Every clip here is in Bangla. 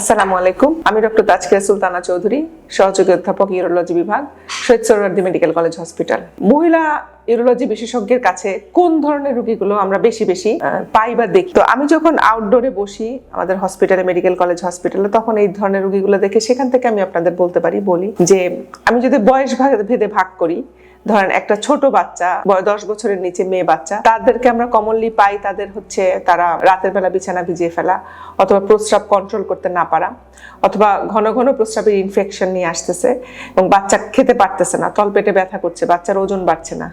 আসসালামু আলাইকুম, আমি ডক্টর তাজকিয়া সুলতানা চৌধুরী, সহযোগী অধ্যাপক ইউরোলজি বিভাগ, Shaheed Suhrawardy medical college hospital. মহিলা ইউরোলজি বিশেষজ্ঞের কাছে কোন ধরনের রোগীগুলো আমরা বেশি পাই বা দেখি? তো আমি যখন আউটডোরে বসি আমাদের হসপিটালে, মেডিকেল কলেজ হসপিটালে, তখন এই ধরনের রোগীগুলো দেখে সেখান থেকে আমি আপনাদের বলি যে আমি যদি বয়স ভেদে ভাগ করি, ধরেন একটা ছোট বাচ্চা, 10 বছরের নিচে মেয়ে বাচ্চা, তাদেরকে আমরা কমনলি পাই তাদের তারা রাতের বেলা বিছানা ভিজিয়ে ফেলা, অথবা প্রস্রাব কন্ট্রোল করতে না পারা, অথবা ঘন ঘন প্রস্রাবের ইনফেকশন নিয়ে আসতেছে এবং বাচ্চা খেতে পারতেছে না, তলপেটে ব্যথা করছে, বাচ্চার ওজন বাড়ছে না।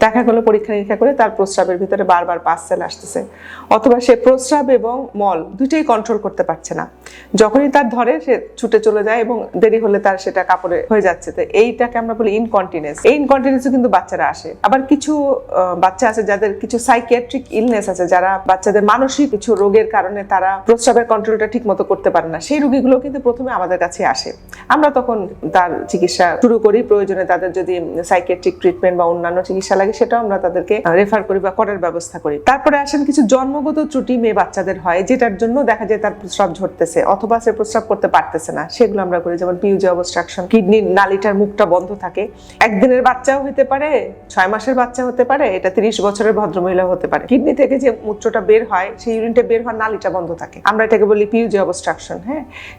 দেখা গেলো পরীক্ষা নিরীক্ষা করে তার প্রস্রাবের ভিতরে বারবার পাসসেল আসতেছে, অথবা সে প্রস্রাব এবং মল দুইটাই কন্ট্রোল করতে পারছে না। যখনই তার ধরে সে ছুটে চলে যায় এবং দেরি হলে তার সেটা কাপড়ে হয়ে যাচ্ছে। তো এইটাকে আমরা বলি ইনকন্টিনেন্স। এই ইনকন্টিনেন্সে কিন্তু বাচ্চারা আসে। আবার কিছু বাচ্চা আছে যাদের কিছু সাইকিয়াট্রিক ইলনেস আছে, যারা বাচ্চাদের মানসিক কিছু রোগের কারণে তারা প্রস্রাবের কন্ট্রোলটা ঠিক মতো করতে পারে না। সেই রোগীগুলো কিন্তু প্রথমে আমাদের কাছে আসে। আমরা তখন তার চিকিৎসা শুরু করি। প্রয়োজনে তাদের যদি সাইকিয়াট্রিক ট্রিটমেন্ট বা অন্যান্য চিকিৎসা লাগে সেটাও আমরা তাদেরকে রেফার করি বা করার ব্যবস্থা করি। তারপরে আসেন কিছু জন্মগত ত্রুটি মেয়ে বাচ্চাদের হয়, যেটার জন্য দেখা যায় তার প্রস্রাব ঝরতেছে অথবা সে প্রস্রাব করতে পারতেছে না। সেগুলো আমরা করি, যেমন পিউজি অবস্ট্রাকশন, কিডনির নালীটার মুখটা বন্ধ থাকে। একদিনের বাচ্চাও হতে পারে, 6 মাসের বাচ্চা হতে পারে, এটা 30 বছরের ভদ্রমহিলাও হতে পারে। কিডনি থেকে যে মূত্রটা বের হয়, সেই ইউরিনটা বের হওয়ার নালীটা বন্ধ থাকে, আমরা এটাকে বলি পিউজি অবস্ট্রাকশন।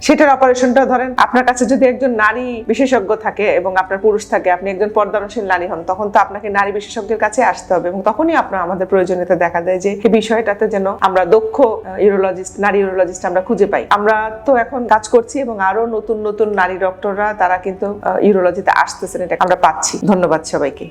সেটার অপারেশনটা ধরেন আপনার কাছে যদি একজন নারী বিশেষজ্ঞ থাকে এবং আপনার পুরুষ থাকে, আপনি একজন পর্দানশীল নারী হন, তখন তো আপনাকে নারী বিশেষজ্ঞের কাছে আসতে হবে এবং তখনই আপনার আমাদের প্রয়োজনীয়তা দেখা দেয় যে এই বিষয়টাতে যেন আমরা দক্ষ ইউরোলজিস্ট, নারী ইউরোলজিস্ট আমরা খুঁজে পাই। আমরা তো এখন কাজ করছি এবং আরো নতুন নতুন নারী ডক্টররা তারা কিন্তু ইউরোলজিতে আসতেছেন, এটা আমরা পাচ্ছি। ধন্যবাদ সবাইকে।